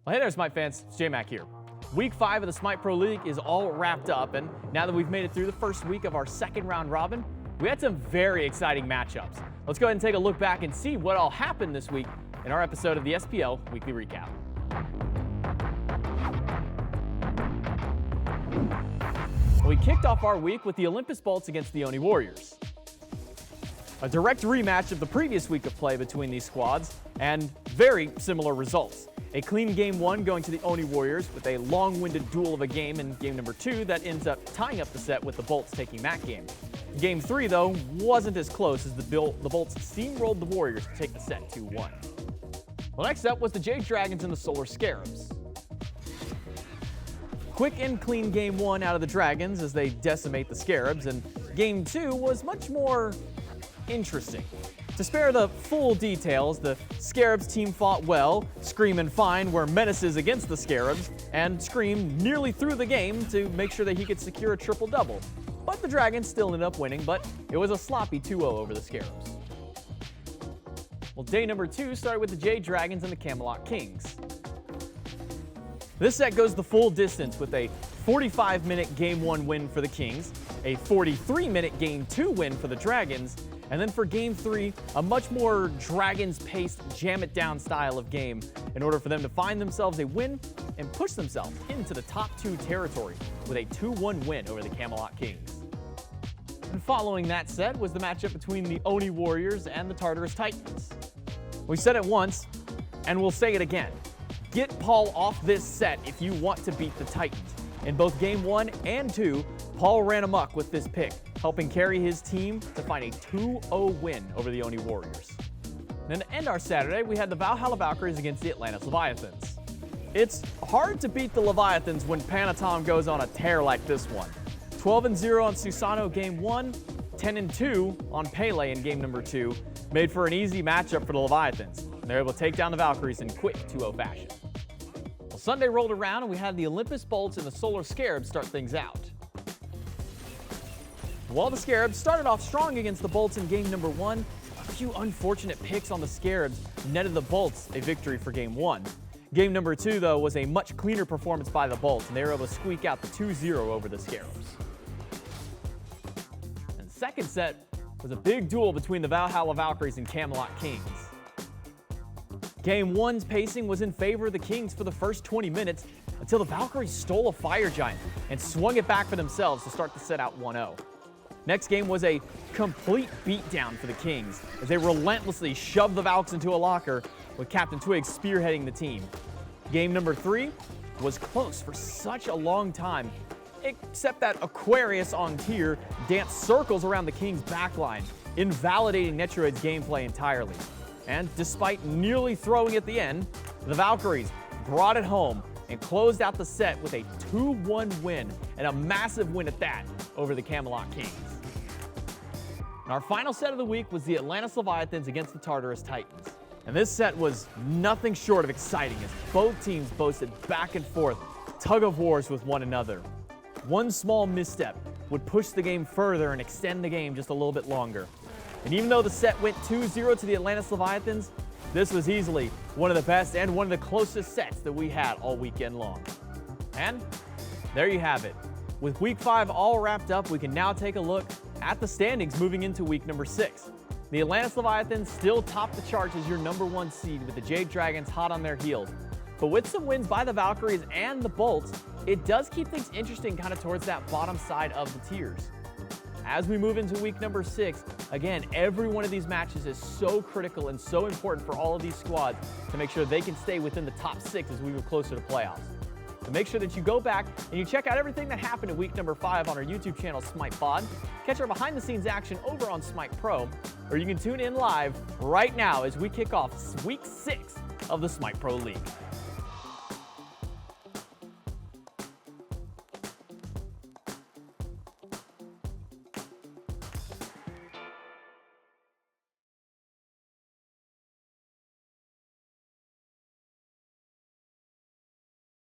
Well, hey there, Smite fans. It's J-Mac here. Week 5 of the SMITEPro League is all wrapped up, and now that we've made it through the first week of our second round robin, we had some very exciting matchups. Let's go ahead and take a look back and see what all happened this week in our episode of the SPL Weekly Recap. We kicked off our week with the Olympus Bolts against the Oni Warriors. A direct rematch of the previous week of play between these squads, and very similar results. A clean game 1 going to the Oni Warriors with a long-winded duel of a game in game number 2 that ends up tying up the set with the Bolts taking that game. Game 3, though, wasn't as close as the Bolts steamrolled the Warriors to take the set 2-1. Well, next up was the Jade Dragons and the Solar Scarabs. Quick and clean game 1 out of the Dragons as they decimate the Scarabs, and game 2 was much more interesting. To spare the full details, the Scarabs team fought well, Scream and Fine were menaces against the Scarabs, and Scream nearly threw the game to make sure that he could secure a triple-double. But the Dragons still ended up winning, but it was a sloppy 2-0 over the Scarabs. Well, day number 2 started with the Jade Dragons and the Camelot Kings. This set goes the full distance with a 45-minute Game 1 win for the Kings, a 43-minute Game 2 win for the Dragons, and then for Game 3, a much more Dragons-paced, jam-it-down style of game in order for them to find themselves a win and push themselves into the top 2 territory with a 2-1 win over the Camelot Kings. And following that set was the matchup between the Oni Warriors and the Tartarus Titans. We said it once, and we'll say it again. Get Paul off this set if you want to beat the Titans. In both Game 1 and 2, Paul ran amok with this pick, helping carry his team to find a 2-0 win over the Oni Warriors. Then to end our Saturday, we had the Valhalla Valkyries against the Atlantis Leviathans. It's hard to beat the Leviathans when Panatom goes on a tear like this one. 12-0 on Susano Game 1, 10-2 on Pele in Game number 2, made for an easy matchup for the Leviathans. They're able to take down the Valkyries in quick 2-0 fashion. Well, Sunday rolled around and we had the Olympus Bolts and the Solar Scarabs start things out. While the Scarabs started off strong against the Bolts in game number 1, a few unfortunate picks on the Scarabs netted the Bolts a victory for game 1. Game number 2, though, was a much cleaner performance by the Bolts, and they were able to squeak out the 2-0 over the Scarabs. And the second set was a big duel between the Valhalla Valkyries and Camelot Kings. Game 1's pacing was in favor of the Kings for the first 20 minutes until the Valkyries stole a Fire Giant and swung it back for themselves to start the set out 1-0. Next game was a complete beatdown for the Kings as they relentlessly shoved the Valks into a locker with Captain Twig spearheading the team. Game number 3 was close for such a long time, except that Aquarius on tier danced circles around the Kings' backline, invalidating Netroid's gameplay entirely. And despite nearly throwing at the end, the Valkyries brought it home and closed out the set with a 2-1 win, and a massive win at that, over the Camelot Kings. And our final set of the week was the Atlantis Leviathans against the Tartarus Titans. And this set was nothing short of exciting as both teams boasted back and forth tug-of-wars with one another. One small misstep would push the game further and extend the game just a little bit longer. And even though the set went 2-0 to the Atlantis Leviathans, this was easily one of the best and one of the closest sets that we had all weekend long. And there you have it. With week 5 all wrapped up, we can now take a look at the standings moving into week number 6. The Atlantis Leviathans still top the charts as your number 1 seed with the Jade Dragons hot on their heels. But with some wins by the Valkyries and the Bolts, it does keep things interesting kind of towards that bottom side of the tiers. As we move into week number 6, again, every one of these matches is so critical and so important for all of these squads to make sure they can stay within the top 6 as we move closer to playoffs. So make sure that you go back and you check out everything that happened in week number 5 on our YouTube channel, SMITEPod. Catch our behind-the-scenes action over on SMITEPro, or you can tune in live right now as we kick off week 6 of the SMITEPro League.